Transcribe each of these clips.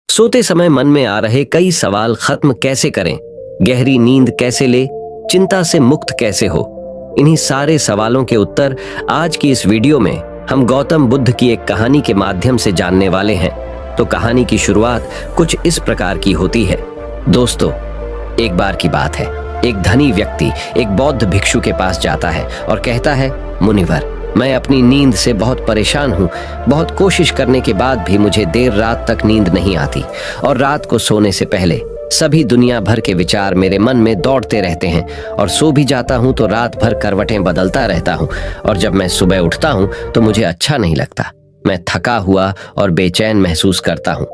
सोते समय मन में आ रहे कई सवाल खत्म कैसे करें, गहरी नींद कैसे ले, चिंता से मुक्त कैसे हो, इन्हीं सारे सवालों के उत्तर आज की इस वीडियो में हम गौतम बुद्ध की एक कहानी के माध्यम से जानने वाले हैं। तो कहानी की शुरुआत कुछ इस प्रकार की होती है। दोस्तों, एक बार की बात है, एक धनी व्यक्ति एक बौद्ध भिक्षु के पास जाता है और कहता है, मुनिवर, मैं अपनी नींद से बहुत परेशान हूँ। बहुत कोशिश करने के बाद भी मुझे देर रात तक नींद नहीं आती और रात को सोने से पहले सभी दुनिया भर के विचार मेरे मन में दौड़ते रहते हैं और सो भी जाता हूँ तो रात भर करवटें बदलता रहता हूँ और जब मैं सुबह उठता हूँ तो मुझे अच्छा नहीं लगता। मैं थका हुआ और बेचैन महसूस करता हूँ।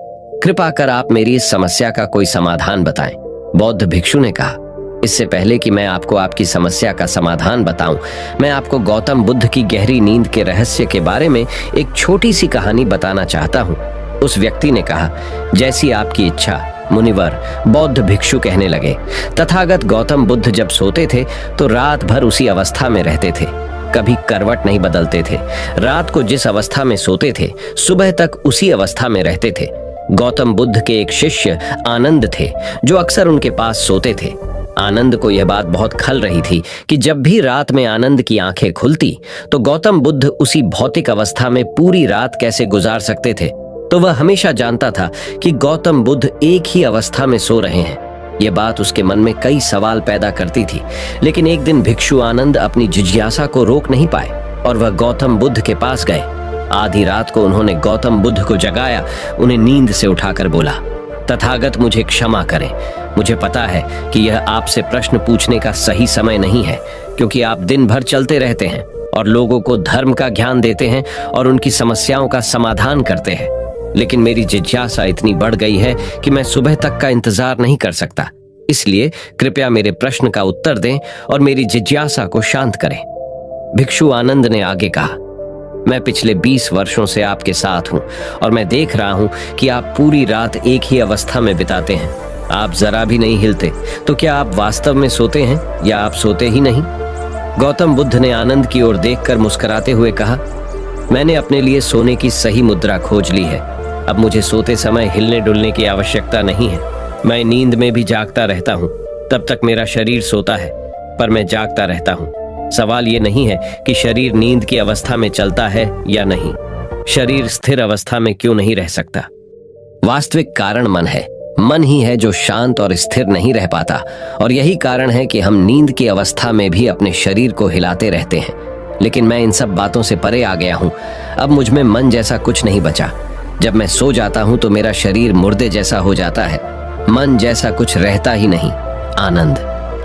कृपा कर आप मेरी इस समस्या का कोई समाधान बताएं। बौद्ध भिक्षु ने कहा, इससे पहले कि मैं आपको आपकी समस्या का समाधान बताऊं, मैं आपको गौतम बुद्ध की गहरी नींद के रहस्य के बारे में एक छोटी सी कहानी बताना चाहता हूं। उस व्यक्ति ने कहा, जैसी आपकी इच्छा मुनिवर। बौद्ध भिक्षु कहने लगे, तथागत गौतम बुद्ध जब सोते थे तो रात भर उसी अवस्था में रहते थे, कभी करवट नहीं बदलते थे। रात को जिस अवस्था में सोते थे सुबह तक उसी अवस्था में रहते थे। गौतम बुद्ध के एक शिष्य आनंद थे जो अक्सर उनके पास सोते थे। आनंद को यह बात बहुत खल रही थी कि जब भी रात में आनंद की आंखें खुलती तो गौतम बुद्ध उसी भौतिक अवस्था में पूरी रात कैसे गुजार सकते थे। तो वह हमेशा जानता था कि गौतम बुद्ध एक ही अवस्था में सो रहे हैं। यह बात उसके मन में कई सवाल पैदा करती थी। लेकिन एक दिन भिक्षु आनंद अपनी जिज्ञासा को रोक नहीं पाए और वह गौतम बुद्ध के पास गए। आधी रात को उन्होंने गौतम बुद्ध को जगाया, उन्हें नींद से उठाकर बोला, तथागत मुझे क्षमा करें। मुझे पता है कि यह आपसे प्रश्न पूछने का सही समय नहीं है, क्योंकि आप दिन भर चलते रहते हैं और लोगों को धर्म का ज्ञान देते हैं और उनकी समस्याओं का समाधान करते हैं। लेकिन मेरी जिज्ञासा इतनी बढ़ गई है कि मैं सुबह तक का इंतजार नहीं कर सकता। इसलिए कृपया मेरे प्रश्न का उत्तर दें और मेरी जिज्ञासा को शांत करें। भिक्षु आनंद ने आगे कहा, मैं पिछले 20 वर्षों से आपके साथ हूं और मैं देख रहा हूं कि आप पूरी रात एक ही अवस्था में बिताते हैं। आप जरा भी नहीं हिलते। तो क्या आप वास्तव में सोते हैं या आप सोते ही नहीं? गौतम बुद्ध ने आनंद की ओर देखकर मुस्कुराते हुए कहा, मैंने अपने लिए सोने की सही मुद्रा खोज ली है। अब मुझे सोते समय हिलने डुलने की आवश्यकता नहीं है। मैं नींद में भी जागता रहता हूँ। तब तक मेरा शरीर सोता है, पर मैं जागता रहता हूँ। सवाल ये नहीं है कि शरीर नींद की अवस्था में चलता है या नहीं। शरीर स्थिर अवस्था में क्यों नहीं रह सकता? वास्तविक कारण मन है। मन ही है जो शांत और स्थिर नहीं रह पाता और यही कारण है कि हम नींद की अवस्था में भी अपने शरीर को हिलाते रहते हैं। लेकिन मैं इन सब बातों से परे आ गया हूँ। अब मुझ में मन जैसा कुछ नहीं बचा। जब मैं सो जाता हूँ तो मेरा शरीर मुर्दे जैसा हो जाता है। मन जैसा कुछ रहता ही नहीं। आनंद,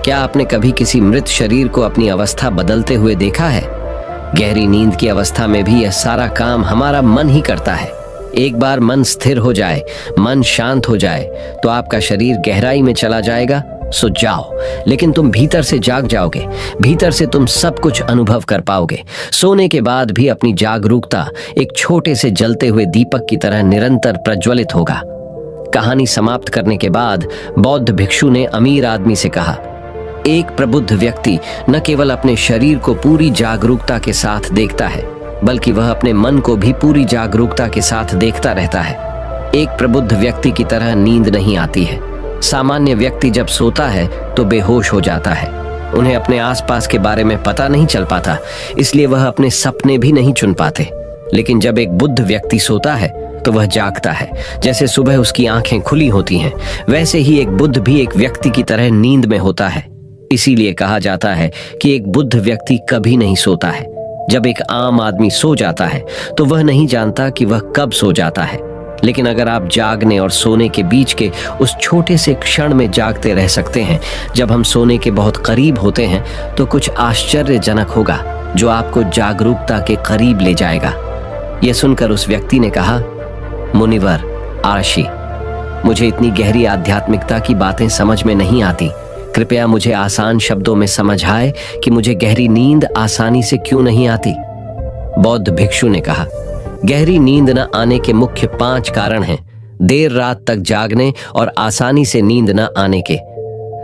क्या आपने कभी किसी मृत शरीर को अपनी अवस्था बदलते हुए देखा है? गहरी नींद की अवस्था में भी यह सारा काम हमारा मन ही करता है। एक बार मन स्थिर हो जाए, मन शांत हो जाए तो आपका शरीर गहराई में चला जाएगा। सो जाओ, लेकिन तुम भीतर से जाग जाओगे। भीतर से तुम सब कुछ अनुभव कर पाओगे। सोने के बाद भी अपनी जागरूकता एक छोटे से जलते हुए दीपक की तरह निरंतर प्रज्वलित होगा। कहानी समाप्त करने के बाद बौद्ध भिक्षु ने अमीर आदमी से कहा, एक प्रबुद्ध व्यक्ति न केवल अपने शरीर को पूरी जागरूकता के साथ देखता है, बल्कि वह अपने मन को भी पूरी जागरूकता के साथ देखता रहता है। एक प्रबुद्ध व्यक्ति की तरह नींद नहीं आती है। सामान्य व्यक्ति जब सोता है तो बेहोश हो जाता है। उन्हें अपने आसपास के बारे में पता नहीं चल पाता, इसलिए वह अपने सपने भी नहीं चुन पाते। लेकिन जब एक बुद्ध व्यक्ति सोता है तो वह जागता है। जैसे सुबह उसकी आंखें खुली होती हैं, वैसे ही एक बुद्ध भी एक व्यक्ति की तरह नींद में होता है। इसीलिए कहा जाता है कि एक बुद्ध व्यक्ति कभी नहीं सोता है। जब एक आम आदमी सो जाता है तो वह नहीं जानता कि वह कब सो जाता है। लेकिन अगर आप जागने और सोने के बीच के उस छोटे से क्षण में जागते रह सकते हैं, जब हम सोने के बहुत करीब होते हैं, तो कुछ आश्चर्यजनक होगा जो आपको जागरूकता के करीब ले जाएगा। यह सुनकर उस व्यक्ति ने कहा, मुनिवर आशी, मुझे इतनी गहरी आध्यात्मिकता की बातें समझ में नहीं आती। कृपया मुझे आसान शब्दों में समझाए कि मुझे गहरी नींद आसानी से क्यों नहीं आती। बौद्ध भिक्षु ने कहा, गहरी नींद न आने के मुख्य 5 कारण हैं। देर रात तक जागने और आसानी से नींद न आने के।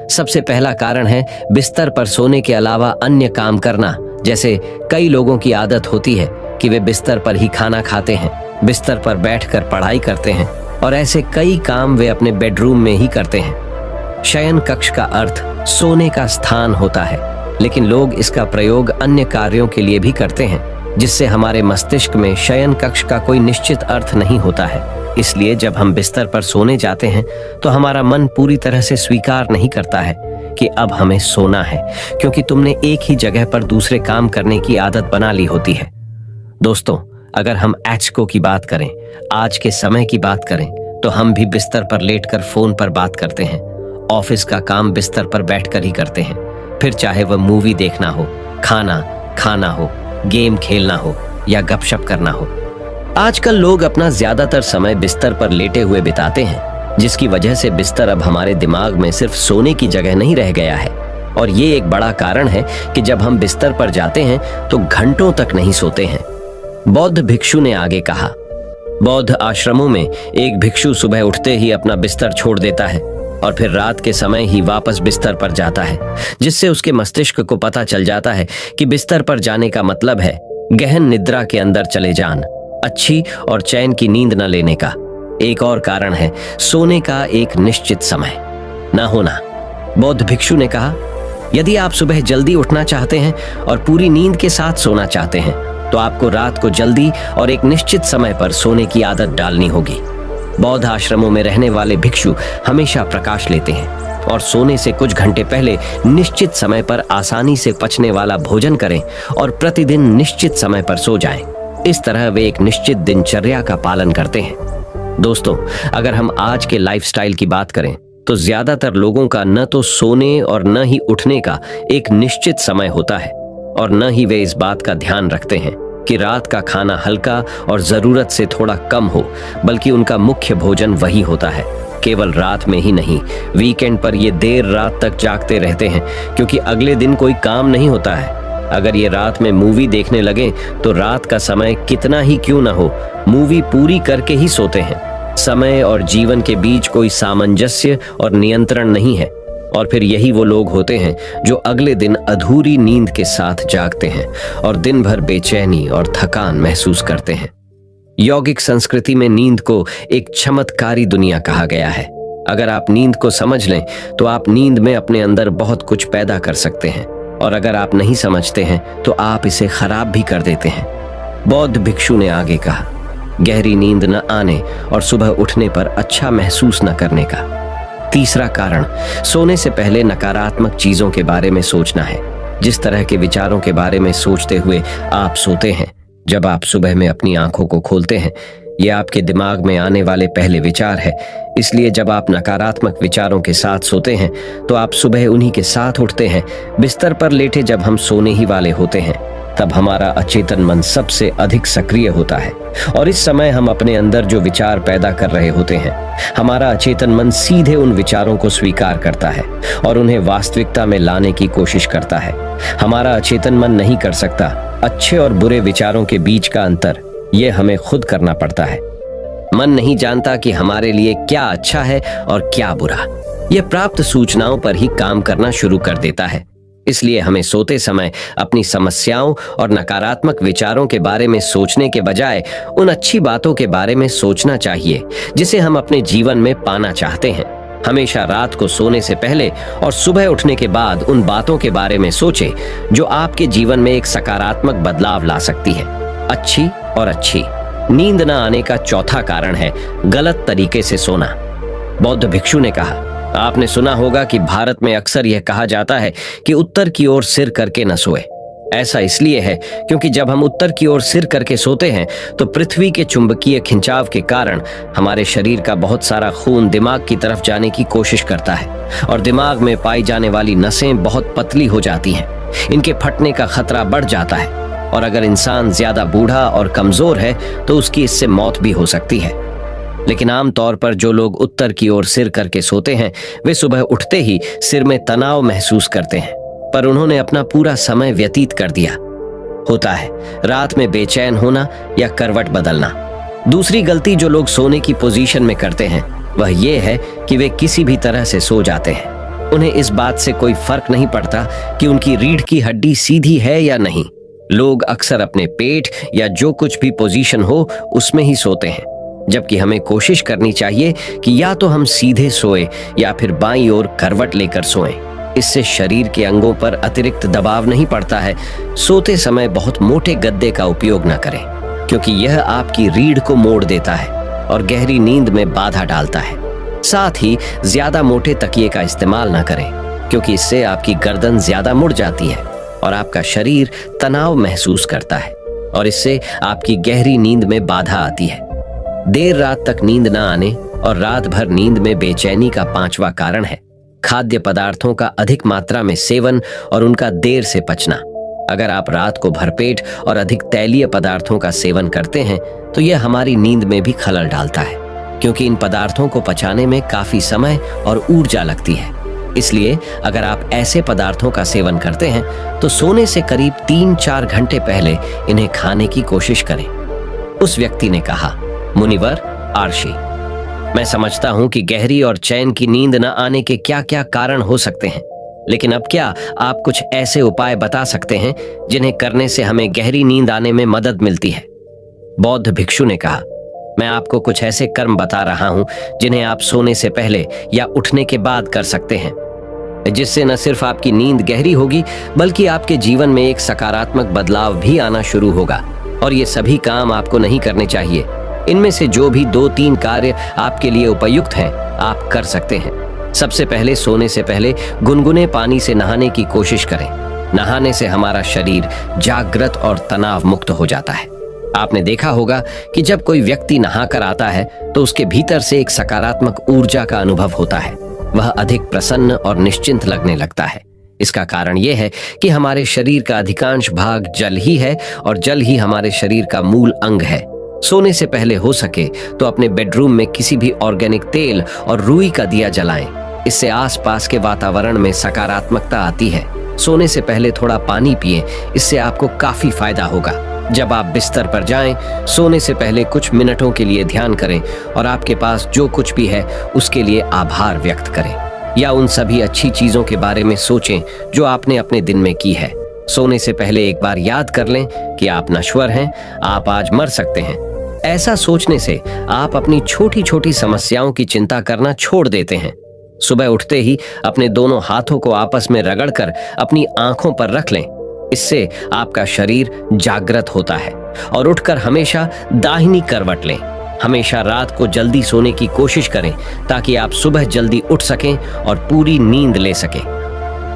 सबसे पहला कारण है बिस्तर पर सोने के अलावा अन्य काम करना। जैसे कई लोगों की आदत होती है कि वे बिस्तर पर ही खाना खाते हैं, बिस्तर पर बैठकर पढ़ाई करते हैं, और ऐसे कई काम वे अपने बेडरूम में ही करते हैं। शयन कक्ष का अर्थ सोने का स्थान होता है, लेकिन लोग इसका प्रयोग अन्य कार्यों के लिए भी करते हैं, जिससे हमारे मस्तिष्क में शयन कक्ष का कोई निश्चित अर्थ नहीं होता है। इसलिए जब हम बिस्तर पर सोने जाते हैं तो हमारा मन पूरी तरह से स्वीकार नहीं करता है कि अब हमें सोना है, क्योंकि तुमने एक ही जगह पर दूसरे काम करने की आदत बना ली होती है। दोस्तों, अगर हम आजकल की बात करें, आज के समय की बात करें, तो हम भी बिस्तर पर लेटकर फोन पर बात करते हैं। ऑफिस का काम बिस्तर पर बैठकर ही करते हैं, फिर चाहे वह मूवी देखना हो, खाना खाना हो, गेम खेलना हो या गपशप करना हो। आजकल लोग अपना ज्यादातर समय बिस्तर पर लेटे हुए बिताते हैं, जिसकी वजह से बिस्तर अब हमारे दिमाग में सिर्फ सोने की जगह नहीं रह गया है। और ये एक बड़ा कारण है कि जब हम बिस्तर पर जाते हैं तो घंटों तक नहीं सोते हैं। बौद्ध भिक्षु ने आगे कहा, बौद्ध आश्रमों में एक भिक्षु सुबह उठते ही अपना बिस्तर छोड़ देता है और फिर रात के समय ही वापस बिस्तर पर जाता है, जिससे उसके मस्तिष्क को पता चल जाता है कि बिस्तर पर जाने का मतलब है गहन निद्रा के अंदर चले जान, अच्छी और चैन की नींद न लेने का। एक और कारण है सोने का एक निश्चित समय न होना। बौद्ध भिक्षु ने कहा, यदि आप सुबह जल्दी उठना चाहते हैं और पूरी नींद के साथ सोना चाहते हैं तो आपको रात को जल्दी और एक निश्चित समय पर सोने की आदत डालनी होगी। बौद्ध आश्रमों में रहने वाले भिक्षु हमेशा प्रकाश लेते हैं और सोने से कुछ घंटे पहले निश्चित समय पर आसानी से पचने वाला भोजन करें और प्रतिदिन निश्चित समय पर सो जाएं। इस तरह वे एक निश्चित दिनचर्या का पालन करते हैं। दोस्तों, अगर हम आज के लाइफस्टाइल की बात करें तो ज्यादातर लोगों का न तो सोने और न ही उठने का एक निश्चित समय होता है, और न ही वे इस बात का ध्यान रखते हैं कि रात का खाना हल्का और जरूरत से थोड़ा कम हो, बल्कि उनका मुख्य भोजन वही होता है। केवल रात में ही नहीं, वीकेंड पर ये देर रात तक जागते रहते हैं, क्योंकि अगले दिन कोई काम नहीं होता है। अगर ये रात में मूवी देखने लगे तो रात का समय कितना ही क्यों ना हो, मूवी पूरी करके ही सोते हैं। समय और जीवन के बीच कोई सामंजस्य और नियंत्रण नहीं है, और फिर यही वो लोग होते हैं जो अगले दिन अधूरी नींद के साथ जागते हैं और दिन भर बेचैनी और थकान महसूस करते हैं। यौगिक संस्कृति में नींद को एक चमत्कारी दुनिया कहा गया है। अगर आप नींद को समझ लें तो आप नींद में अपने अंदर बहुत कुछ पैदा कर सकते हैं, और अगर आप नहीं समझते हैं तो आप इसे खराब भी कर देते हैं। बौद्ध भिक्षु ने आगे कहा, गहरी नींद न आने और सुबह उठने पर अच्छा महसूस न करने का। तीसरा कारण, सोने से पहले नकारात्मक चीजों के बारे में सोचना है। जिस तरह के विचारों के बारे में सोचते हुए आप सोते हैं, जब आप सुबह में अपनी आंखों को खोलते हैं, ये आपके दिमाग में आने वाले पहले विचार है। इसलिए जब आप नकारात्मक विचारों के साथ सोते हैं तो आप सुबह उन्हीं के साथ उठते हैं। बिस्तर पर लेटे जब हम सोने ही वाले होते हैं, तब हमारा अचेतन मन सबसे अधिक सक्रिय होता है, और इस समय हम अपने अंदर जो विचार पैदा कर रहे होते हैं, हमारा अचेतन मन सीधे उन विचारों को स्वीकार करता है और उन्हें वास्तविकता में लाने की कोशिश करता है। हमारा अचेतन मन नहीं कर सकता। अच्छे और बुरे विचारों के बीच का अंतर ये हमें खुद करना पड़ता है। मन नहीं जानता कि हमारे लिए क्या अच्छा है और क्या बुरा। यह प्राप्त सूचनाओं पर ही काम करना शुरू कर देता है। इसलिए हमें सोते समय अपनी समस्याओं और नकारात्मक विचारों के बारे में सोचने के बजाय उन अच्छी बातों के बारे में सोचना चाहिए जिसे हम अपने जीवन में पाना चाहते हैं। हमेशा रात को सोने से पहले और सुबह उठने के बाद उन बातों के बारे में सोचें जो आपके जीवन में एक सकारात्मक बदलाव ला सकती है। अच्छी और अच्छी नींद न आने का चौथा कारण है गलत तरीके से सोना। बौद्ध भिक्षु ने कहा, आपने सुना होगा कि भारत में अक्सर यह कहा जाता है कि उत्तर की ओर सिर करके न सोए। ऐसा इसलिए है क्योंकि जब हम उत्तर की ओर सिर करके सोते हैं तो पृथ्वी के चुंबकीय खिंचाव के कारण हमारे शरीर का बहुत सारा खून दिमाग की तरफ जाने की कोशिश करता है, और दिमाग में पाई जाने वाली नसें बहुत पतली हो जाती हैं। इनके फटने का खतरा बढ़ जाता है, और अगर इंसान ज्यादा बूढ़ा और कमजोर है तो उसकी इससे मौत भी हो सकती है। लेकिन आमतौर पर जो लोग उत्तर की ओर सिर करके सोते हैं वे सुबह उठते ही सिर में तनाव महसूस करते हैं, पर उन्होंने अपना पूरा समय व्यतीत कर दिया होता है रात में बेचैन होना या करवट बदलना। दूसरी गलती जो लोग सोने की पोजीशन में करते हैं वह ये है कि वे किसी भी तरह से सो जाते हैं। उन्हें इस बात से कोई फर्क नहीं पड़ता कि उनकी रीढ़ की हड्डी सीधी है या नहीं। लोग अक्सर अपने पेट या जो कुछ भी पोजीशन हो उसमें ही सोते हैं। जबकि हमें कोशिश करनी चाहिए कि या तो हम सीधे सोए या फिर बाईं ओर करवट लेकर सोएं। इससे शरीर के अंगों पर अतिरिक्त दबाव नहीं पड़ता है। सोते समय बहुत मोटे गद्दे का उपयोग न करें, क्योंकि यह आपकी रीढ़ को मोड़ देता है और गहरी नींद में बाधा डालता है। साथ ही ज्यादा मोटे तकिए का इस्तेमाल न करें, क्योंकि इससे आपकी गर्दन ज्यादा मुड़ जाती है और आपका शरीर तनाव महसूस करता है और इससे आपकी गहरी नींद में बाधा आती है। देर रात तक नींद न आने और रात भर नींद में बेचैनी का 5वां कारण है खाद्य पदार्थों का अधिक मात्रा में सेवन और उनका देर से पचना। अगर आप रात को भरपेट और अधिक तैलीय पदार्थों का सेवन करते हैं तो यह हमारी नींद में भी खलल डालता है, क्योंकि इन पदार्थों को पचाने में काफी समय और ऊर्जा लगती है। इसलिए अगर आप ऐसे पदार्थों का सेवन करते हैं तो सोने से करीब 3-4 घंटे पहले इन्हें खाने की कोशिश करें। उस व्यक्ति ने कहा, मुनिवर आर्षी, मैं समझता हूं कि गहरी और चैन की नींद न आने के क्या क्या कारण हो सकते हैं, लेकिन अब क्या आप कुछ ऐसे उपाय बता सकते हैं जिन्हें करने से हमें गहरी नींद आने में मदद मिलती है? बौद्ध भिक्षु ने कहा, मैं आपको कुछ ऐसे कर्म बता रहा हूं जिन्हें आप सोने से पहले या उठने के बाद कर सकते हैं, जिससे न सिर्फ आपकी नींद गहरी होगी बल्कि आपके जीवन में एक सकारात्मक बदलाव भी आना शुरू होगा। और ये सभी काम आपको नहीं करने चाहिए। इनमें से जो भी 2-3 कार्य आपके लिए उपयुक्त हैं आप कर सकते हैं। सबसे पहले, सोने से पहले गुनगुने पानी से नहाने की कोशिश करें। नहाने से हमारा शरीर जागृत और तनाव मुक्त हो जाता है। आपने देखा होगा कि जब कोई व्यक्ति नहाकर आता है तो उसके भीतर से एक सकारात्मक ऊर्जा का अनुभव होता है। वह अधिक प्रसन्न और निश्चिंत लगने लगता है। इसका कारण यह है कि हमारे शरीर का अधिकांश भाग जल ही है और जल ही हमारे शरीर का मूल अंग है। सोने से पहले हो सके तो अपने बेडरूम में किसी भी ऑर्गेनिक तेल और रुई का दिया जलाएं। इससे आसपास के वातावरण में सकारात्मकता आती है। सोने से पहले थोड़ा पानी पिएं, इससे आपको काफी फायदा होगा। जब आप बिस्तर पर जाएं, सोने से पहले कुछ मिनटों के लिए ध्यान करें और आपके पास जो कुछ भी है उसके लिए आभार व्यक्त करें, या उन सभी अच्छी चीजों के बारे में सोचें जो आपने अपने दिन में की है। सोने से पहले एक बार याद कर लें कि आप नश्वर हैं, आप आज मर सकते हैं। ऐसा सोचने से आप अपनी छोटी छोटी समस्याओं की चिंता करना छोड़ देते हैं। सुबह उठते ही अपने दोनों हाथों को आपस में रगड़कर अपनी आंखों पर रख लें। इससे आपका शरीर जागृत होता है। और उठकर हमेशा दाहिनी करवट लें। हमेशा रात को जल्दी सोने की कोशिश करें ताकि आप सुबह जल्दी उठ सकें और पूरी नींद ले सकें।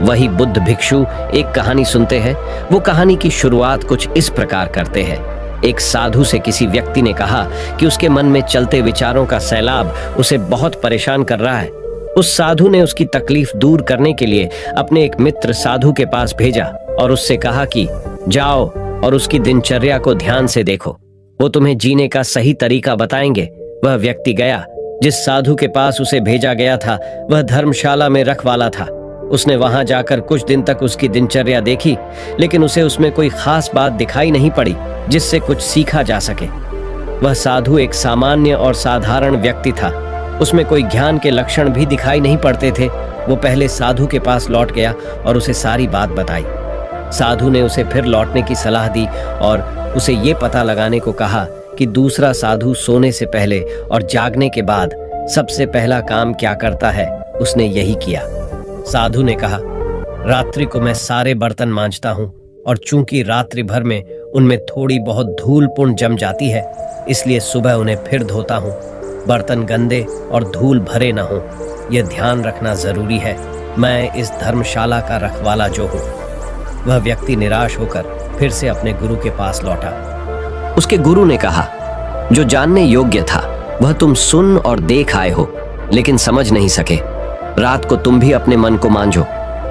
वही बुद्ध भिक्षु एक कहानी सुनते हैं। वो कहानी की शुरुआत कुछ इस प्रकार करते हैं। एक साधु से किसी व्यक्ति ने कहा कि उसके मन में चलते विचारों का सैलाब उसे बहुत परेशान कर रहा है। उस साधु ने उसकी तकलीफ दूर करने के लिए अपने एक मित्र साधु के पास भेजा और उससे कहा कि जाओ और उसकी दिनचर्या को ध्यान से देखो, वो तुम्हें जीने का सही तरीका बताएंगे। वह व्यक्ति गया। जिस साधु के पास उसे भेजा गया था वह धर्मशाला में रखवाला था। उसने वहां जाकर कुछ दिन तक उसकी दिनचर्या देखी, लेकिन उसे उसमें कोई खास बात दिखाई नहीं पड़ी जिससे कुछ सीखा जा सके। वह साधु एक सामान्य और साधारण व्यक्ति था। उसमें कोई ज्ञान के लक्षण भी दिखाई नहीं पड़ते थे। वो पहले साधु के पास लौट गया और उसे सारी बात बताई। साधु ने उसे फिर लौटने की सलाह दी और उसे ये पता लगाने को कहा कि दूसरा साधु सोने से पहले और जागने के बाद सबसे पहला काम क्या करता है। उसने यही किया। साधु ने कहा, रात्रि को मैं सारे बर्तन मांजता हूँ और चूंकि रात्रि भर में उनमें थोड़ी बहुत धूल पुण जम जाती है, इसलिए सुबह उन्हें फिर धोता हूँ। बर्तन गंदे और धूल भरे न हो, यह ध्यान रखना जरूरी है। मैं इस धर्मशाला का रखवाला जो हूँ। वह व्यक्ति निराश होकर फिर से अपने गुरु के पास लौटा। उसके गुरु ने कहा, जो जानने योग्य था वह तुम सुन और देख आए हो, लेकिन समझ नहीं सके। रात को तुम भी अपने मन को मांझो,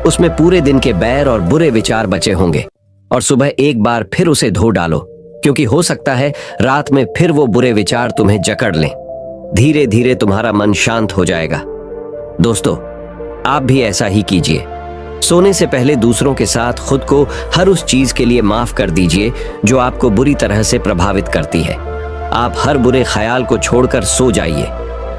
उसमें पूरे दिन के बैर और बुरे विचार बचे होंगे, और सुबह एक बार फिर उसे धो डालो, क्योंकि हो सकता है रात में फिर वो बुरे विचार तुम्हें जकड़ लें। धीरे धीरे तुम्हारा मन शांत हो जाएगा। दोस्तों, आप भी ऐसा ही कीजिए। सोने से पहले दूसरों के साथ खुद को हर उस चीज के लिए माफ कर दीजिए जो आपको बुरी तरह से प्रभावित करती है। आप हर बुरे ख्याल को छोड़कर सो जाइए।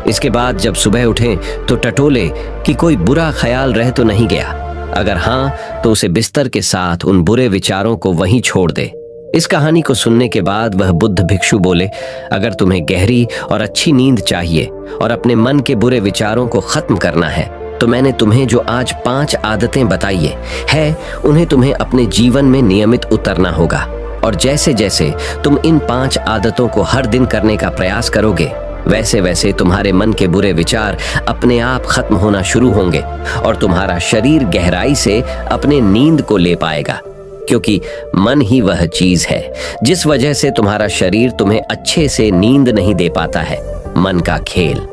इसके बाद जब सुबह उठें तो टटोले कि कोई बुरा ख्याल रह तो नहीं गया। अगर हाँ, तो उसे बिस्तर के साथ उन बुरे विचारों को वहीं छोड़ दे। इस कहानी को सुनने के बाद वह बुद्ध भिक्षु बोले, अगर तुम्हें गहरी और अच्छी नींद चाहिए और अपने मन के बुरे विचारों को खत्म करना है तो मैंने तुम्हें जो आज 5 आदतें बताई है उन्हें तुम्हें अपने जीवन में नियमित उतरना होगा। और जैसे जैसे तुम इन 5 आदतों को हर दिन करने का प्रयास करोगे वैसे वैसे तुम्हारे मन के बुरे विचार अपने आप खत्म होना शुरू होंगे और तुम्हारा शरीर गहराई से अपने नींद को ले पाएगा, क्योंकि मन ही वह चीज है जिस वजह से तुम्हारा शरीर तुम्हें अच्छे से नींद नहीं दे पाता है, मन का खेल।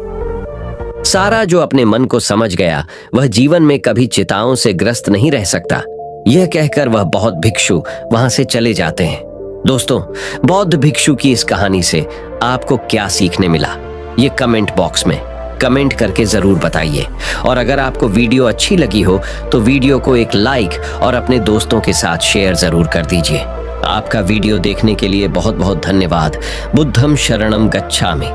सारा जो अपने मन को समझ गया वह जीवन में कभी चिंताओं से ग्रस्त नहीं रह सकता। यह कहकर वह बौद्ध भिक्षु वहां से चले जाते हैं। दोस्तों, बौद्ध भिक्षु की इस कहानी से आपको क्या सीखने मिला, ये कमेंट बॉक्स में कमेंट करके जरूर बताइए। और अगर आपको वीडियो अच्छी लगी हो तो वीडियो को एक लाइक और अपने दोस्तों के साथ शेयर जरूर कर दीजिए। आपका वीडियो देखने के लिए बहुत बहुत धन्यवाद। बुद्धं शरणं गच्छामि।